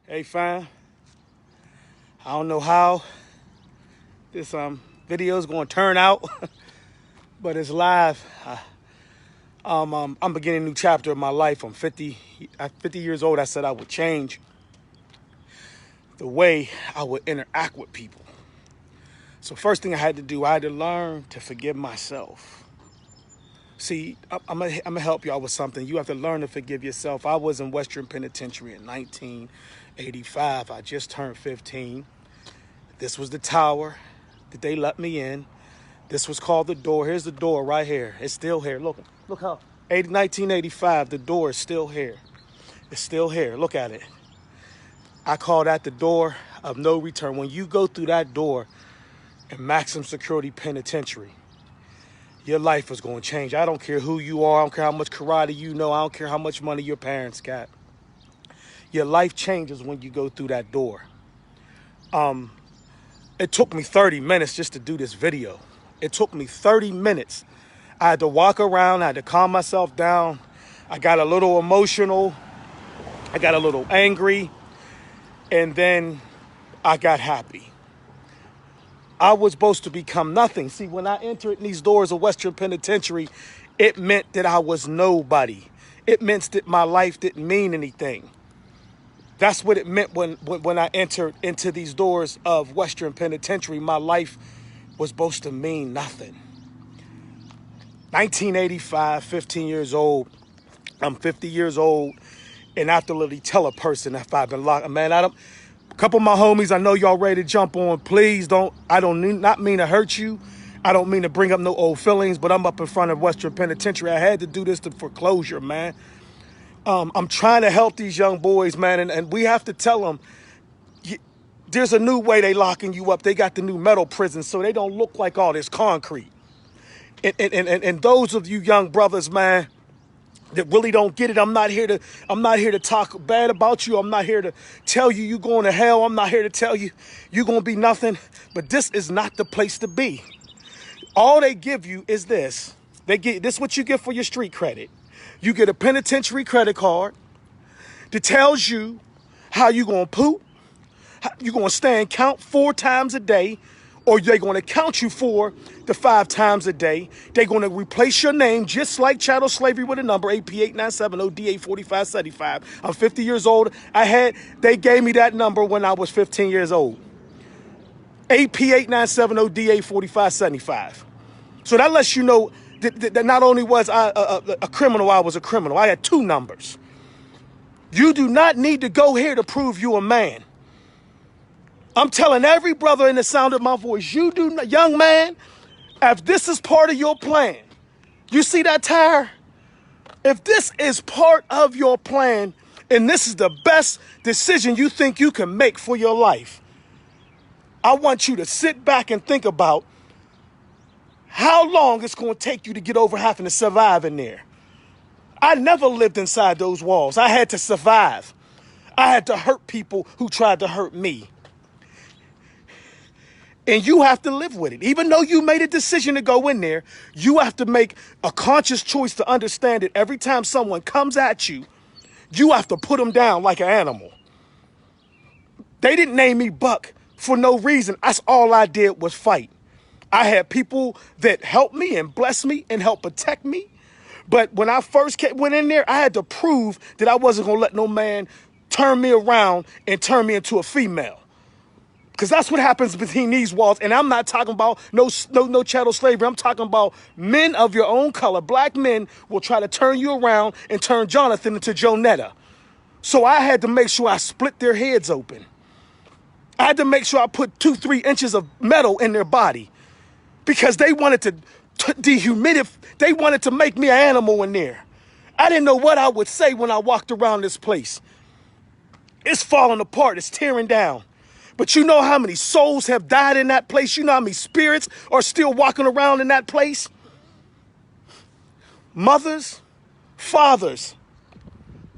Hey fam, I don't know how this video is going to turn out, but it's live. I'm beginning a new chapter of my life. I'm 50 years old. I said I would change the way I would interact with people. So first thing I had to do, I had to learn to forgive myself. See, I'm gonna help y'all with something. You have to learn to forgive yourself. I was in Western Penitentiary in 1985. I just turned 15. This was the tower that they let me in. This was called the door. Here's the door right here. It's still here. Look how 1985, the door is still here. It's still here. Look at it. I call that the door of no return. When you go through that door in maximum security penitentiary, your life is going to change. I don't care who you are. I don't care how much karate you know. I don't care how much money your parents got. Your life changes when you go through that door. It took me 30 minutes just to do this video. It took me 30 minutes. I had to walk around. I had to calm myself down. I got a little emotional. I got a little angry. And then I got happy. I was supposed to become nothing. See, when I entered these doors of Western Penitentiary, it meant that I was nobody. It meant that my life didn't mean anything. That's what it meant when I entered into these doors of Western Penitentiary. My life was supposed to mean nothing. 1985, 15 years old. I'm 50 years old. And I have to literally tell a person if I've been locked. Man, a couple of my homies, I know y'all ready to jump on. Please don't. I don't not mean to hurt you. I don't mean to bring up no old feelings, but I'm up in front of Western Penitentiary. I had to do this for closure, man. I'm trying to help these young boys, man, and we have to tell them there's a new way they locking you up. They got the new metal prison, so they don't look like all this concrete. And those of you young brothers, man, that really don't get it. I'm not here to talk bad about you. I'm not here to tell you you're going to hell. I'm not here to tell you you're going to be nothing. But this is not the place to be. All they give you is this. This is what you get for your street credit. You get a penitentiary credit card that tells you how you're going to poop. You're going to stand count 4 times a day, or they're going to count you 4 to 5 times a day. They're going to replace your name just like chattel slavery with a number, AP8970D84575. I'm 50 years old. They gave me that number when I was 15 years old. AP8970D84575. So that lets you know that not only was I a criminal, I was a criminal. I had 2 numbers. You do not need to go here to prove you a man. I'm telling every brother in the sound of my voice, you do not, young man, if this is part of your plan, you see that tire? If this is part of your plan, and this is the best decision you think you can make for your life, I want you to sit back and think about how long it's going to take you to get over having to survive in there. I never lived inside those walls. I had to survive. I had to hurt people who tried to hurt me. And you have to live with it. Even though you made a decision to go in there, you have to make a conscious choice to understand that every time someone comes at you, you have to put them down like an animal. They didn't name me Buck for no reason. That's all I did was fight. I had people that helped me and blessed me and helped protect me. But when I first went in there, I had to prove that I wasn't going to let no man turn me around and turn me into a female. Because that's what happens between these walls. And I'm not talking about no chattel slavery. I'm talking about men of your own color. Black men will try to turn you around and turn Jonathan into Jonetta. So I had to make sure I split their heads open. I had to make sure I put 2-3 inches of metal in their body. Because they wanted to dehumidify. They wanted to make me an animal in there. I didn't know what I would say when I walked around this place. It's falling apart. It's tearing down. But you know how many souls have died in that place? You know how many spirits are still walking around in that place? Mothers, fathers,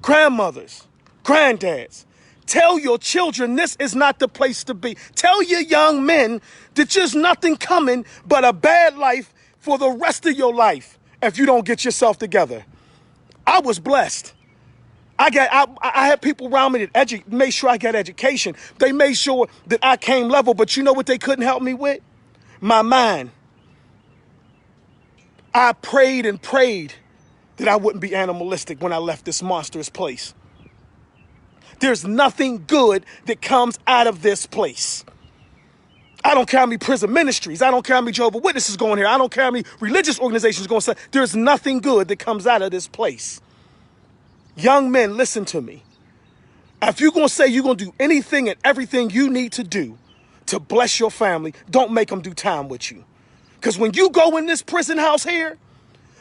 grandmothers, granddads. Tell your children this is not the place to be. Tell your young men that there's nothing coming but a bad life for the rest of your life if you don't get yourself together. I was blessed. I had people around me that made sure I got education. They made sure that I came level, but you know what they couldn't help me with? My mind. I prayed and prayed that I wouldn't be animalistic when I left this monstrous place. There's nothing good that comes out of this place. I don't care how many prison ministries. I don't care how many Jehovah's Witnesses going here. I don't care how many religious organizations going to say. There's nothing good that comes out of this place. Young men, listen to me. If you're going to say you're going to do anything and everything you need to do to bless your family, don't make them do time with you. Because when you go in this prison house here,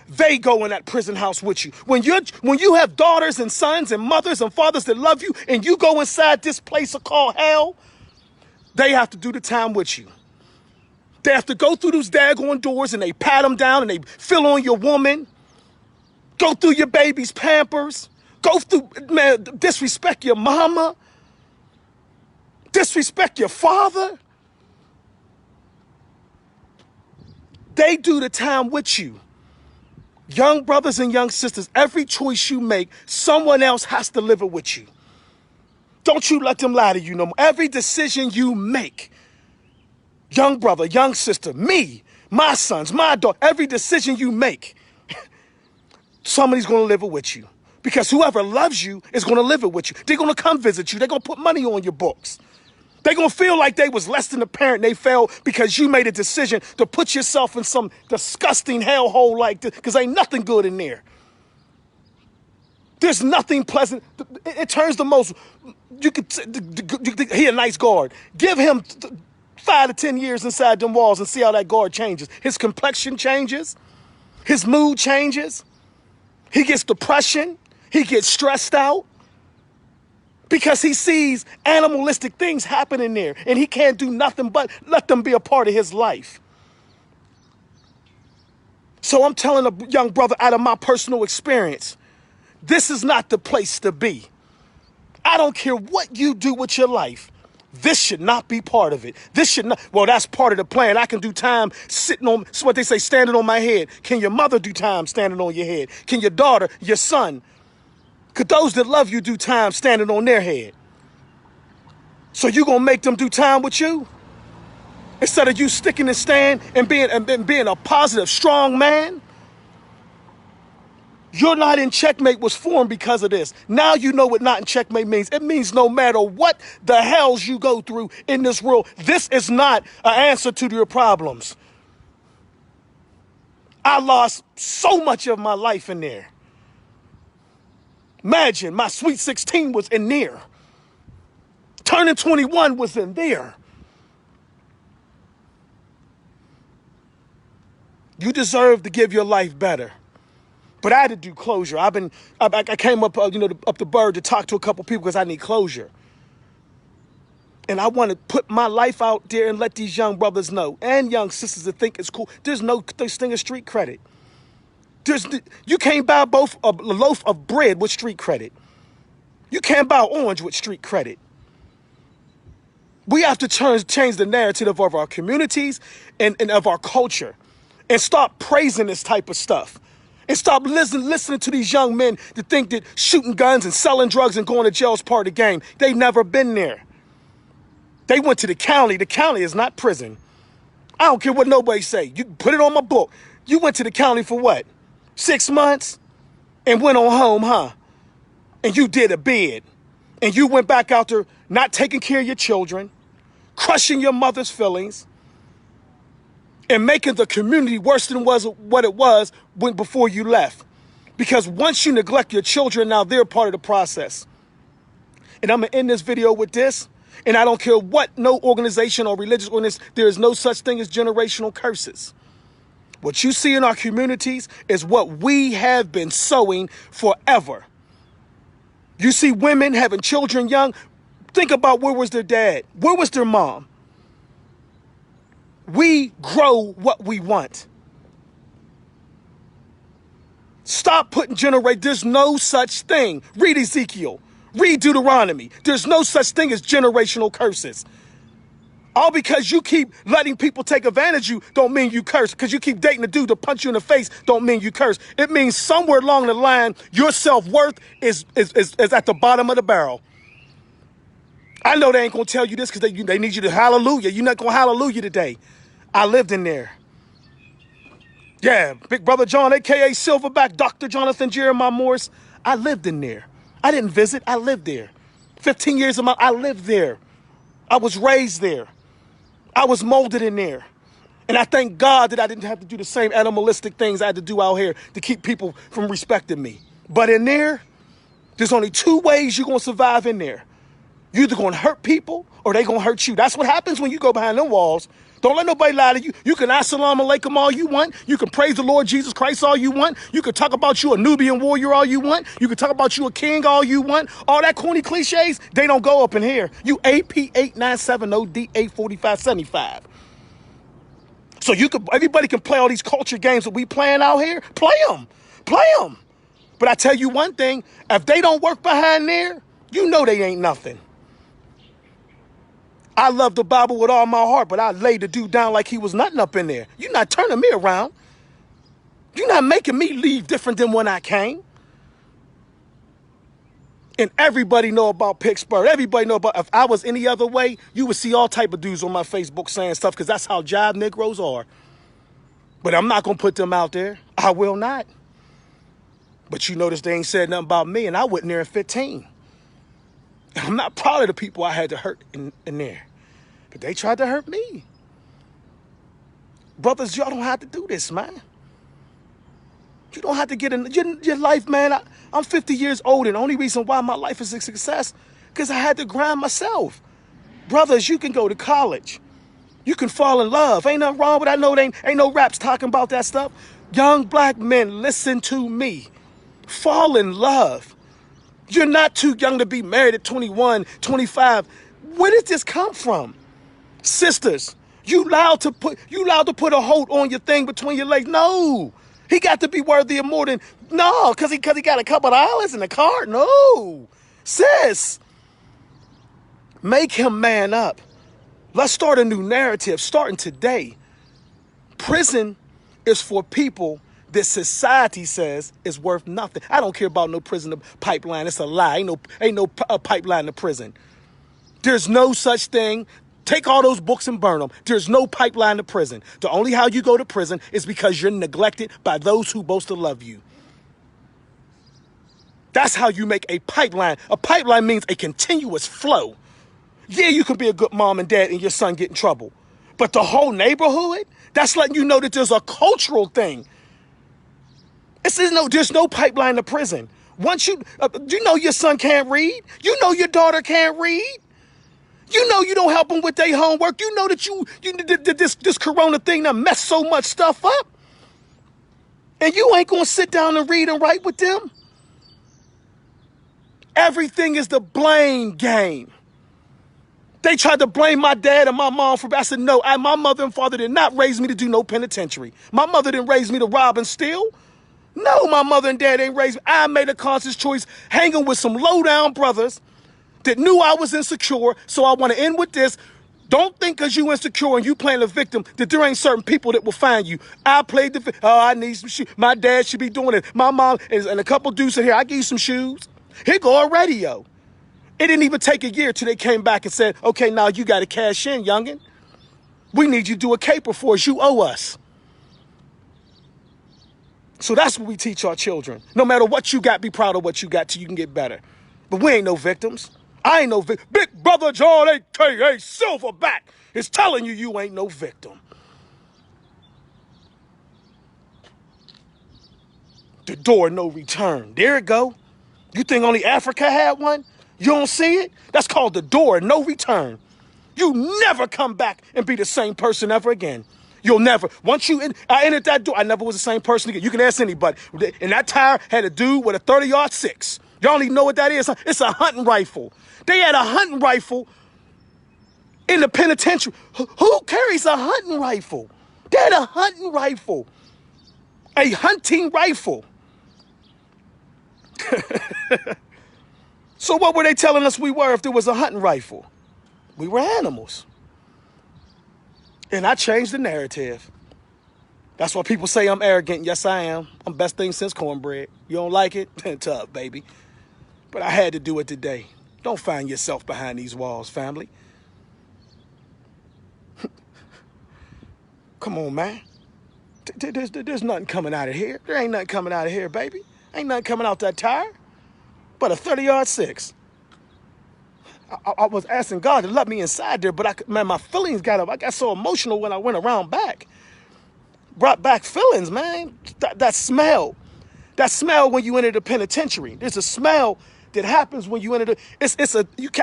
they go in that prison house with you. When you have daughters and sons and mothers and fathers that love you and you go inside this place called hell, they have to do the time with you. They have to go through those daggone doors and they pat them down and they fill on your woman, go through your baby's pampers, go through, man, disrespect your mama, disrespect your father. They do the time with you. Young brothers and young sisters, every choice you make, someone else has to live it with you. Don't you let them lie to you no more. Every decision you make, young brother, young sister, me, my sons, my daughter, every decision you make, somebody's going to live it with you. Because whoever loves you is going to live it with you. They're going to come visit you. They're going to put money on your books. They're going to feel like they was less than a parent. They failed because you made a decision to put yourself in some disgusting hellhole like this, because ain't nothing good in there. There's nothing pleasant. It turns the most, he a nice guard. Give him 5 to 10 years inside them walls and see how that guard changes. His complexion changes. His mood changes. He gets depression. He gets stressed out. Because he sees animalistic things happening there. And he can't do nothing but let them be a part of his life. So I'm telling a young brother out of my personal experience, this is not the place to be. I don't care what you do with your life. This should not be part of it. This should not. Well, that's part of the plan. I can do time sitting on, it's what they say, standing on my head. Can your mother do time standing on your head? Can your daughter, your son? Could those that love you do time standing on their head? So you going to make them do time with you? Instead of you sticking and stand and being a positive, strong man? You're Not In Checkmate was formed because of this. Now you know what Not In Checkmate means. It means no matter what the hells you go through in this world, this is not an answer to your problems. I lost so much of my life in there. Imagine my sweet 16 was in there. Turning 21 was in there. You deserve to give your life better. But I had to do closure. I came up, up the bird to talk to a couple people because I need closure. And I want to put my life out there and let these young brothers know, and young sisters that think it's cool. There's no such thing as street credit. You can't buy both a loaf of bread with street credit. You can't buy orange with street credit. We have to change the narrative of our communities and of our culture and stop praising this type of stuff. And stop listening to these young men that think that shooting guns and selling drugs and going to jail is part of the game. They've never been there. They went to the county. The county is not prison. I don't care what nobody say. You put it on my book. You went to the county for what? 6 months? And went on home, huh? And you did a bid. And you went back out there not taking care of your children, crushing your mother's feelings, and making the community worse than what it was before you left. Because once you neglect your children, now they're part of the process. And I'm going to end this video with this. And I don't care what no organization or religious organization, there is no such thing as generational curses. What you see in our communities is what we have been sowing forever. You see women having children young. Think about, where was their dad? Where was their mom? We grow what we want. Stop putting there's no such thing. Read Ezekiel. Read Deuteronomy. There's no such thing as generational curses. All because you keep letting people take advantage of you don't mean you curse. Because you keep dating a dude to punch you in the face don't mean you curse. It means somewhere along the line, your self-worth is at the bottom of the barrel. I know they ain't going to tell you this because they need you to hallelujah. You're not going to hallelujah today. I lived in there. Yeah, Big Brother John, a.k.a. Silverback, Dr. Jonathan Jeremiah Morris. I lived in there. I didn't visit. I lived there. 15 years of my I lived there. I was raised there. I was molded in there. And I thank God that I didn't have to do the same animalistic things I had to do out here to keep people from respecting me. But in there, there's only two ways you're going to survive in there. You're either going to hurt people or they going to hurt you. That's what happens when you go behind them walls. Don't let nobody lie to you. You can assalamu alaikum all you want. You can praise the Lord Jesus Christ all you want. You can talk about you a Nubian warrior all you want. You can talk about you a king all you want. All that corny cliches, they don't go up in here. You AP8970D84575. So everybody can play all these culture games that we playing out here. Play them. Play them. But I tell you one thing, if they don't work behind there, you know they ain't nothing. I love the Bible with all my heart, but I laid the dude down like he was nothing up in there. You're not turning me around. You're not making me leave different than when I came. And everybody know about Pittsburgh. Everybody know about, if I was any other way, you would see all type of dudes on my Facebook saying stuff because that's how jive Negroes are. But I'm not going to put them out there. I will not. But you notice they ain't said nothing about me, and I wasn't there at 15. I'm not proud of the people I had to hurt in there. But they tried to hurt me. Brothers, y'all don't have to do this, man. You don't have to get in your life, man. I'm 50 years old, and the only reason why my life is a success because I had to grind myself. Brothers, you can go to college. You can fall in love. Ain't nothing wrong with that. I know there ain't no raps talking about that stuff. Young black men, listen to me. Fall in love. You're not too young to be married at 21, 25. Where did this come from? Sisters, you allowed to put a hold on your thing between your legs. No. He got to be worthy of more than no, because he got a couple of dollars in the car. No. Sis, make him man up. Let's start a new narrative starting today. Prison is for people that society says is worth nothing. I don't care about no prison pipeline. It's a lie. Ain't no pipeline to prison. There's no such thing. Take all those books and burn them. There's no pipeline to prison. The only how you go to prison is because you're neglected by those who boast to love you. That's how you make a pipeline. A pipeline means a continuous flow. Yeah, you can be a good mom and dad and your son get in trouble. But the whole neighborhood, that's letting you know that there's a cultural thing. There's no pipeline to prison. Once you know your son can't read. You know your daughter can't read. You know you don't help them with their homework. You know that this corona thing done messed so much stuff up. And you ain't going to sit down and read and write with them. Everything is the blame game. They tried to blame my dad and my mom for, I said, no, my mother and father did not raise me to do no penitentiary. My mother didn't raise me to rob and steal. No, my mother and dad ain't raised me. I made a conscious choice hanging with some low-down brothers that knew I was insecure, so I want to end with this. Don't think because you insecure and you playing the victim that there ain't certain people that will find you. I played the victim. Oh, I need some shoes. My dad should be doing it. My mom and a couple dudes in here, I give you some shoes. Here go a radio. It didn't even take a year till they came back and said, okay, now you got to cash in, youngin'. We need you to do a caper for us. You owe us. So that's what we teach our children. No matter what you got, be proud of what you got till you can get better. But we ain't no victims. I ain't no victim. Big Brother John, a.k.a. Silverback, is telling you ain't no victim. The door, no return. There it go. You think only Africa had one? You don't see it? That's called the door, no return. You never come back and be the same person ever again. You'll never. Once I entered that door, I never was the same person again. You can ask anybody. And that tire had a dude with a 30-06. Y'all don't even know what that is. It's a hunting rifle. They had a hunting rifle in the penitentiary. Who carries a hunting rifle? They had a hunting rifle. A hunting rifle. So what were they telling us we were if there was a hunting rifle? We were animals. And I changed the narrative. That's why people say I'm arrogant. Yes, I am. I'm best thing since cornbread. You don't like it? Tough, baby. But I had to do it today. Don't find yourself behind these walls, family. Come on, man. There's nothing coming out of here. There ain't nothing coming out of here, baby. Ain't nothing coming out that tire but a 30-yard six. I was asking God to let me inside there, but man, my feelings got up. I got so emotional when I went around back. Brought back feelings, man. That smell. That smell when you enter the penitentiary. There's a smell that happens when you enter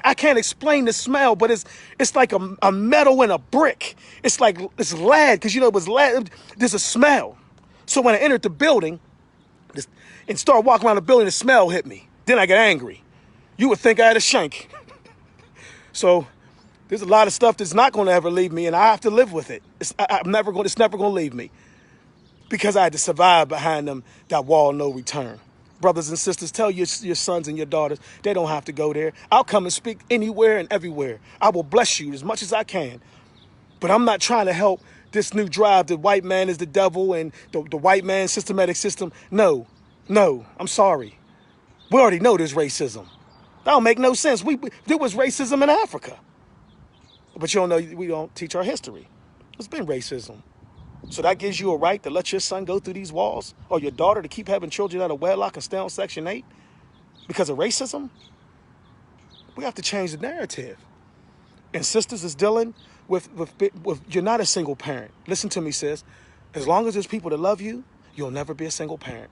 I can't explain the smell, but it's like a metal and a brick. It's like it's lead, because it was lead. There's a smell. So when I entered the building and started walking around the building, the smell hit me. Then I got angry. You would think I had a shank. So there's a lot of stuff that's not going to ever leave me, and I have to live with it. It's never going to leave me, because I had to survive behind that wall of no return. Brothers and sisters, tell your sons and your daughters they don't have to go there. I'll come and speak anywhere and everywhere. I will bless you as much as I can. But I'm not trying to help this new drive. The white man is the devil and the white man systematic system. No, I'm sorry. We already know there's racism. That don't make no sense. There was racism in Africa. But you don't know, we don't teach our history. There's been racism. So that gives you a right to let your son go through these walls, or your daughter to keep having children out of wedlock and stay on Section 8 because of racism? We have to change the narrative. And sisters is dealing with you're not a single parent. Listen to me, sis. As long as there's people that love you, you'll never be a single parent,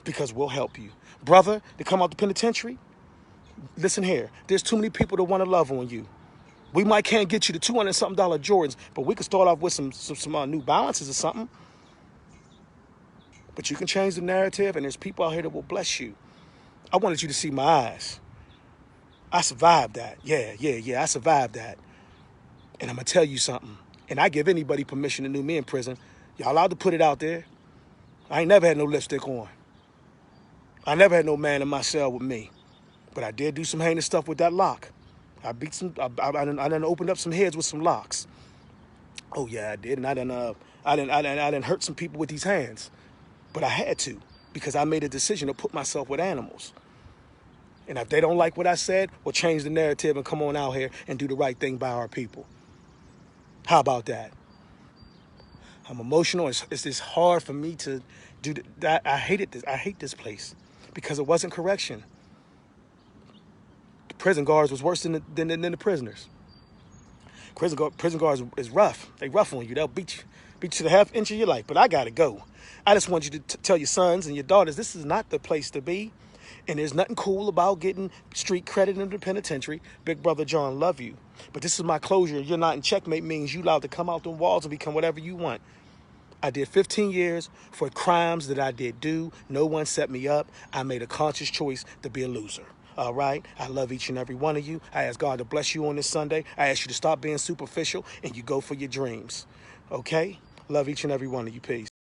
because we'll help you. Brother, to come out the penitentiary, listen here. There's too many people that want to love on you. We might can't get you the $200-something Jordans, but we could start off with some New Balances or something. But you can change the narrative, and there's people out here that will bless you. I wanted you to see my eyes. I survived that. Yeah, I survived that. And I'm going to tell you something. And I give anybody permission to know me in prison. Y'all allowed to put it out there. I ain't never had no lipstick on. I never had no man in my cell with me. But I did do some heinous stuff with that lock. I done opened up some heads with some locks. Oh yeah, I did, and I done hurt some people with these hands, but I had to, because I made a decision to put myself with animals. And if they don't like what I said, well, change the narrative and come on out here and do the right thing by our people. How about that? I'm emotional. It's hard for me to do that. I hate this place because it wasn't correction. Prison guards was worse than the prisoners. Prison guards is rough. They rough on you. They'll beat you to the half inch of your life. But I gotta go. I just want you to tell your sons and your daughters this is not the place to be, and there's nothing cool about getting street credit in the penitentiary. Big brother John love you, but this is my closure. You're not in checkmate means you allowed to come out the walls and become whatever you want. I did 15 years for crimes that I did do. No one set me up. I made a conscious choice to be a loser. All right? I love each and every one of you. I ask God to bless you on this Sunday. I ask you to stop being superficial and you go for your dreams. Okay? Love each and every one of you. Peace.